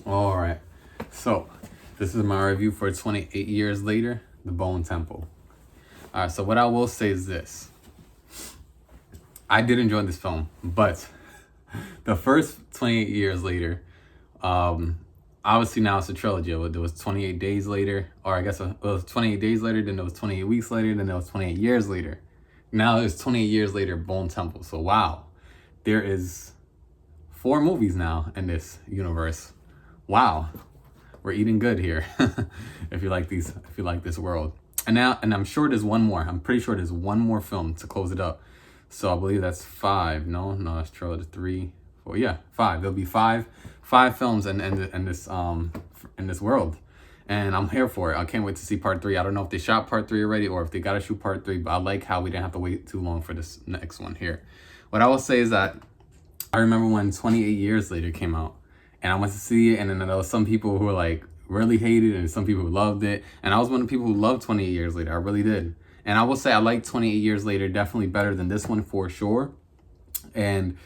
All right. So, this is my review for 28 years later, The Bone Temple. All right. So, what I will say is this: I did enjoy this film, but the first 28 years later, obviously now it's a trilogy. There was 28 days later, or I guess it was 28 days later. Then there was 28 weeks later. Then there was 28 years later. Now it's 28 years later, Bone Temple. So wow, there is 4 movies now in this universe. Wow, we're eating good here. If you like this world, and I'm sure there's one more. I'm pretty sure there's one more film to close it up. So I believe that's 5. No, that's trilogy 3, 4. Yeah, 5. There'll be five films in this world, and I'm here for it. I can't wait to see part 3. I don't know if they shot part 3 already or if they gotta shoot part 3, but I like how we didn't have to wait too long for this next one here. What I will say is that I remember when 28 years later came out, and I went to see it, and then there was some people who were like really hated, and some people who loved it, and I was one of the people who loved 28 years later. I really did. And I will say I like 28 years later definitely better than this one for sure. And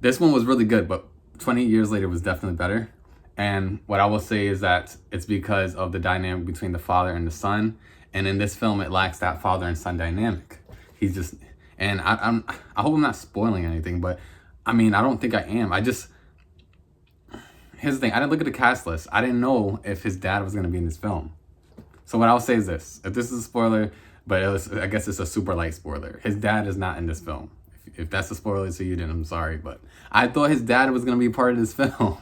this one was really good, but 28 years later was definitely better. And what I will say is that it's because of the dynamic between the father and the son. And in this film, it lacks that father and son dynamic. He's just, and I hope I'm not spoiling anything, but I mean, I don't think I am. Here's the thing. I didn't look at the cast list. I didn't know if his dad was going to be in this film. So what I'll say is this: if this is a spoiler, but I guess it's a super light spoiler. His dad is not in this film. If that's a spoiler to you, then I'm sorry. But I thought his dad was going to be part of this film.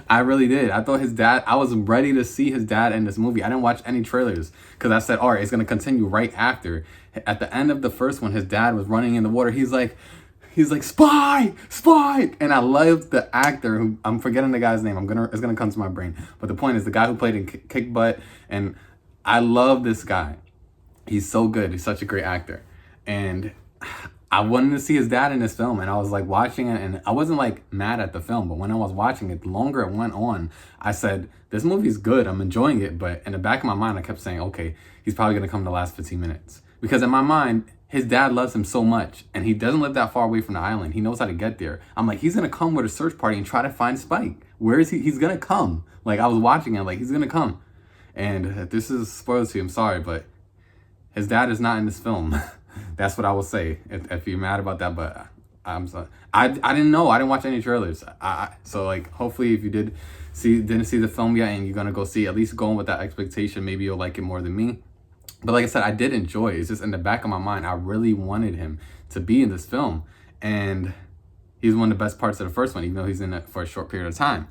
I really did. I thought his dad, I was ready to see his dad in this movie. I didn't watch any trailers because I said, all right, it's going to continue right after. At the end of the first one, his dad was running in the water. He's like, spy. And I loved the actor who, I'm forgetting the guy's name. It's going to come to my brain. But the point is the guy who played in Kick Butt. And I love this guy. He's so good. He's such a great actor. And I wanted to see his dad in this film. And I was like watching it, and I wasn't like mad at the film. But when I was watching it, the longer it went on, I said, this movie's good. I'm enjoying it. But in the back of my mind, I kept saying, okay, he's probably going to come in the last 15 minutes. Because in my mind, his dad loves him so much. And he doesn't live that far away from the island. He knows how to get there. I'm like, he's going to come with a search party and try to find Spike. Where is he? He's going to come. Like, I was watching it, like, he's going to come. And if this is spoilers to you, I'm sorry, but his dad is not in this film. That's what I will say. If you're mad about that, but I'm sorry. I didn't know. I didn't watch any trailers. So like, hopefully, if you didn't see the film yet, and you're gonna go see, at least going with that expectation, maybe you'll like it more than me. But like I said, I did enjoy it. It's just in the back of my mind, I really wanted him to be in this film, and he's one of the best parts of the first one, even though he's in it for a short period of time.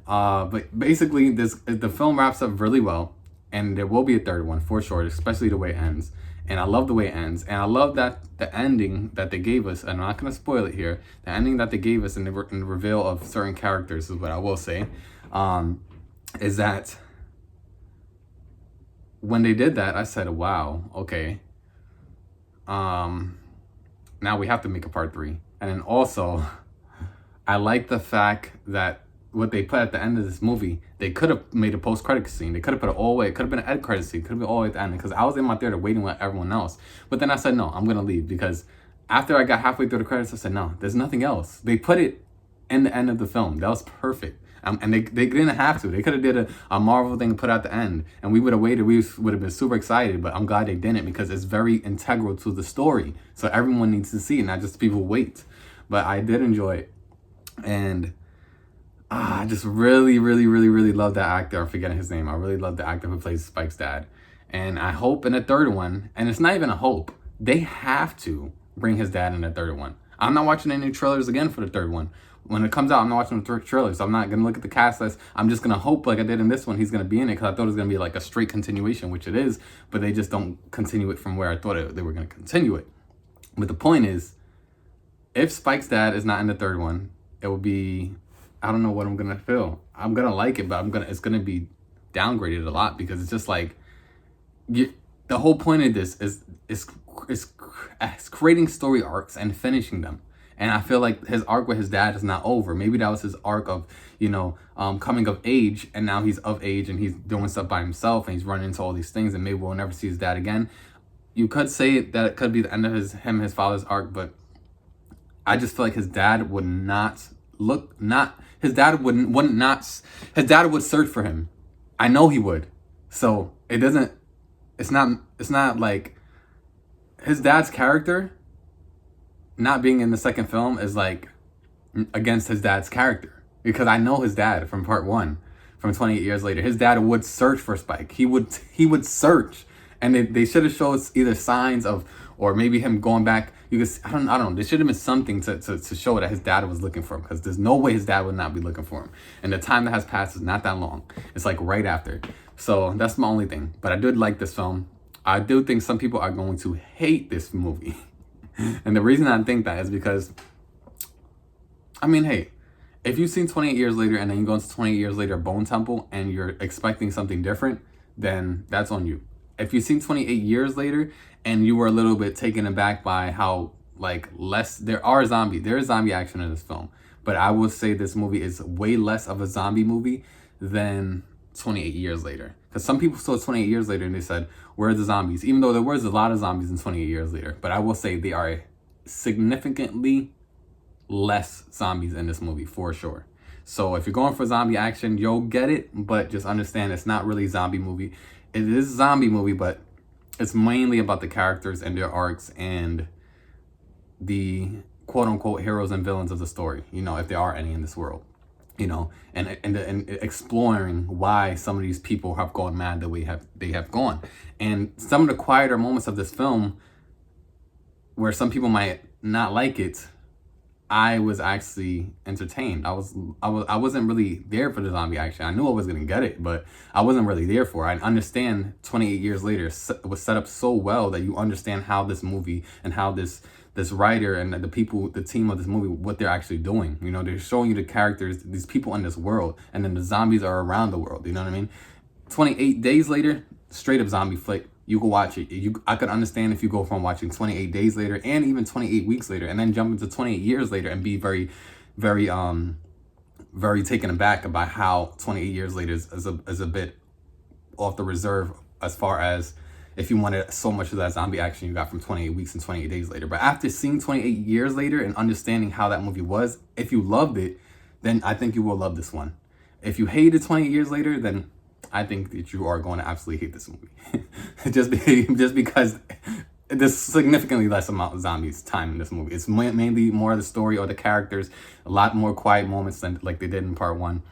But basically, the film wraps up really well, and there will be a third one for sure, especially the way it ends. And I love the way it ends, and I love that the ending that they gave us, and I'm not going to spoil it here, the ending that they gave us in the reveal of certain characters is what I will say, is that when they did that, I said, wow, okay, now we have to make a part 3. And then also, I like the fact that what they put at the end of this movie, they could have made a post-credit scene. They could have put it all the way. It could have been an end credit scene. It could have been all the way at the end. Because I was in my theater waiting with everyone else. But then I said, no, I'm going to leave. Because after I got halfway through the credits, I said, no, there's nothing else. They put it in the end of the film. That was perfect. And they didn't have to. They could have did a Marvel thing and put at the end. And we would have waited. We would have been super excited. But I'm glad they didn't, because it's very integral to the story. So everyone needs to see it, not just people wait. But I did enjoy it. And I just really love that actor. I'm forgetting his name. I really love the actor who plays Spike's dad. And I hope in the third one, and it's not even a hope, they have to bring his dad in the third one. I'm not watching any trailers again for the third one. When it comes out, I'm not watching the trailers. I'm not going to look at the cast list. I'm just going to hope, like I did in this one, he's going to be in it, because I thought it was going to be like a straight continuation, which it is, but they just don't continue it from where I thought they were going to continue it. But the point is, if Spike's dad is not in the third one, it will be, I don't know what I'm gonna feel. I'm gonna like it, but it's gonna be downgraded a lot, because it's just like, the whole point of this is creating story arcs and finishing them. And I feel like his arc with his dad is not over. Maybe that was his arc of, coming of age, and now he's of age and he's doing stuff by himself and he's running into all these things, and maybe we'll never see his dad again. You could say that it could be the end of his father's arc, but I just feel like his dad would not look not, his dad wouldn't not, his dad would search for him. I know he would. So it doesn't, it's not like his dad's character not being in the second film is like against his dad's character, because I know his dad from part one, from 28 years later. His dad would search for Spike. He would search, and they should have showed us either signs of, or maybe him going back. You could, I don't know. There should have been something to show that his dad was looking for him, because there's no way his dad would not be looking for him. And the time that has passed is not that long. It's like right after. So that's my only thing. But I did like this film. I do think some people are going to hate this movie. And the reason I think that is because, I mean, hey, if you've seen 28 Years Later and then you go into 28 Years Later Bone Temple and you're expecting something different, then that's on you. If you've seen 28 Years Later and you were a little bit taken aback by how, like, less, there is zombie action in this film, but I will say this movie is way less of a zombie movie than 28 Years Later. Because some people saw 28 Years Later and they said, where are the zombies? Even though there was a lot of zombies in 28 Years Later. But I will say they are significantly less zombies in this movie, for sure. So if you're going for zombie action, you'll get it. But just understand it's not really a zombie movie. It is a zombie movie, but it's mainly about the characters and their arcs and the quote-unquote heroes and villains of the story. You know, if there are any in this world. You know, and exploring why some of these people have gone mad the way they have gone. And some of the quieter moments of this film, where some people might not like it, I was actually entertained. I wasn't really there for the zombie action. I knew I was gonna get it, but I wasn't really there for it. I understand 28 Years Later was set up so well that you understand how this movie and how this writer and the team of this movie, what they're actually doing. You know, they're showing you the characters, these people in this world, and then the zombies are around the world. You know what I mean? 28 Days Later, straight up zombie flick. You can watch it. I could understand if you go from watching 28 Days Later and even 28 Weeks Later, and then jump into 28 Years Later and be very, very, very taken aback about how 28 Years Later is a bit off the reserve as far as if you wanted so much of that zombie action you got from 28 Weeks and 28 Days Later. But after seeing 28 Years Later and understanding how that movie was, if you loved it, then I think you will love this one. If you hated 28 Years Later, then I think that you are going to absolutely hate this movie. just because there's significantly less amount of zombies time in this movie. It's mainly more of the story or the characters, a lot more quiet moments than like they did in part one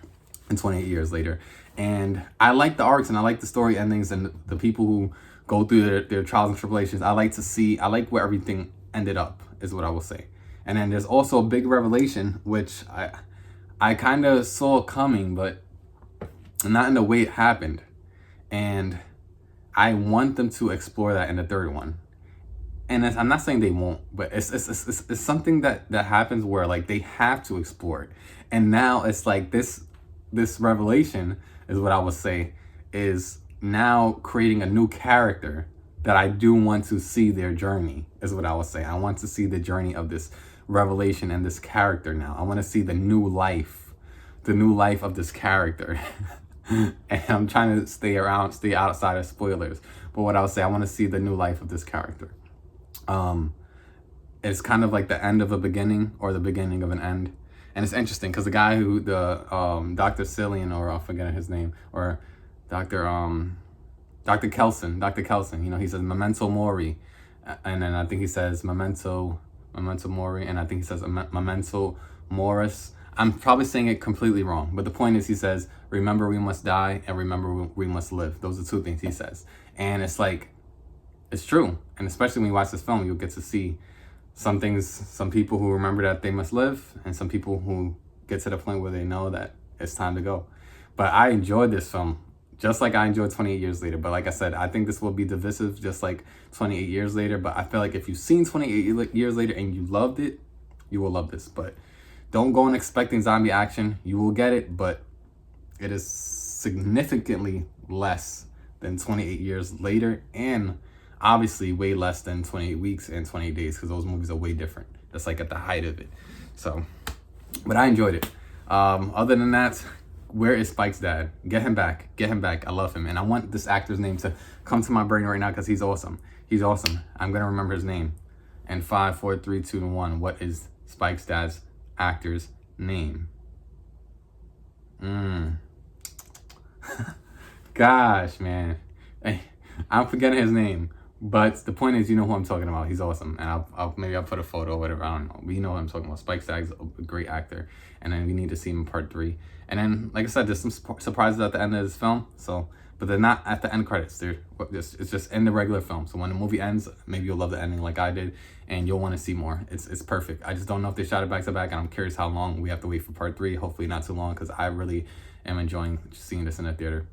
and 28 Years Later. And I like the arcs and I like the story endings and the people who go through their trials and tribulations. I like where everything ended up, is what I will say. And then there's also a big revelation, which I kind of saw coming, but not in the way it happened. And I want them to explore that in the third one. And I'm not saying they won't, but it's something that happens where like they have to explore it. And now it's like this revelation is what I would say is now creating a new character that I do want to see their journey, is what I would say. I want to see the journey of this revelation and this character now. I want to see the new life of this character. And I'm trying to stay outside of spoilers. But what I would say, I want to see the new life of this character. It's kind of like the end of a beginning or the beginning of an end. And it's interesting because the guy who, Dr. Cillian, or I forget his name, or Dr. Kelson, you know, he says memento mori. And then I think he says memento mori. And I think he says memento moris. I'm probably saying it completely wrong. But the point is he says, remember we must die and remember we must live. Those are two things he says. And it's like, it's true. And especially when you watch this film, you'll get to see some things, some people who remember that they must live, and some people who get to the point where they know that it's time to go. But I enjoyed this film, just like I enjoyed 28 Years Later. But like I said, I think this will be divisive, just like 28 Years Later. But I feel like if you've seen 28 Years Later and you loved it, you will love this. But don't go in expecting zombie action. You will get it, but it is significantly less than 28 Years Later, and obviously way less than 28 Weeks and 28 Days, because those movies are way different. That's like at the height of it. So, but I enjoyed it. Other than that, where is Spike's dad? Get him back. I love him. And I want this actor's name to come to my brain right now because he's awesome. I'm going to remember his name. And 5, 4, 3, 2, and 1. What is Spike's dad's actor's name. Gosh, man. I'm forgetting his name. But the point is, you know who I'm talking about. He's awesome. And maybe I'll put a photo or whatever. I don't know. But you know what I'm talking about. Spike Stagg's a great actor. And then we need to see him in part 3. And then, like I said, there's some surprises at the end of this film. So, but they're not at the end credits. It's just in the regular film. So when the movie ends, maybe you'll love the ending like I did. And you'll want to see more. It's perfect. I just don't know if they shot it back to back. And I'm curious how long we have to wait for part 3. Hopefully not too long, because I really am enjoying seeing this in the theater.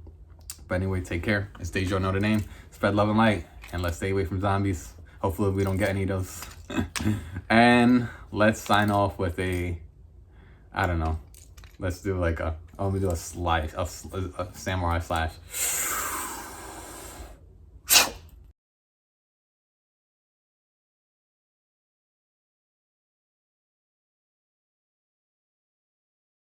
But anyway, take care. It's Dejo Notre Dame. Spread love and light. And let's stay away from zombies. Hopefully we don't get any of those. And let's sign off with I don't know. Let's do like let me do a samurai slash.